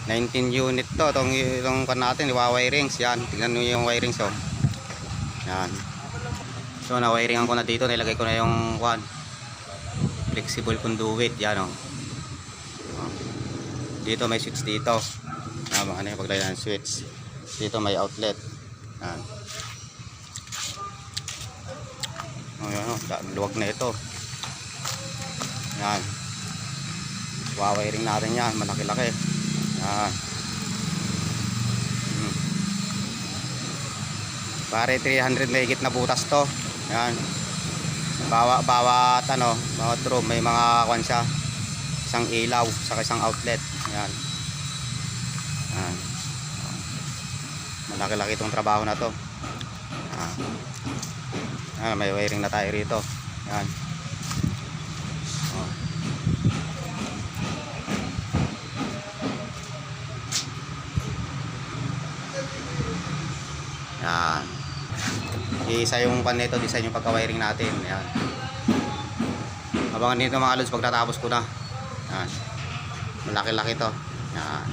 19 unit to. Itong kan natin, wirings. Yan, tignan nyo yung wirings, oh. Yan. So, na-wiringan ko na dito. Nilagay ko na yung flexible conduit. Yan, oh. Dito may switch dito. Ano yung paglagay ng switch. Dito may outlet. Yan. Oh, yan, oh. Luwag na ito. Yan. Wawiring natin yan. Malaki-laki. Yan. Pare 300 na higit na butas to. Yan. Bawat room may mga kwansa. Isang ilaw sa isang outlet. Yan. Yan. Malaki-laki itong trabaho na to. Yan. Yan, may wiring na tayo rito. Yan. Oh. Yan. Isa yung pan nito, design yung pagka-wiring natin. Yan. Abangan dito mga lods pagtatapos ko na. Yan. Malaki-laki to. Yan.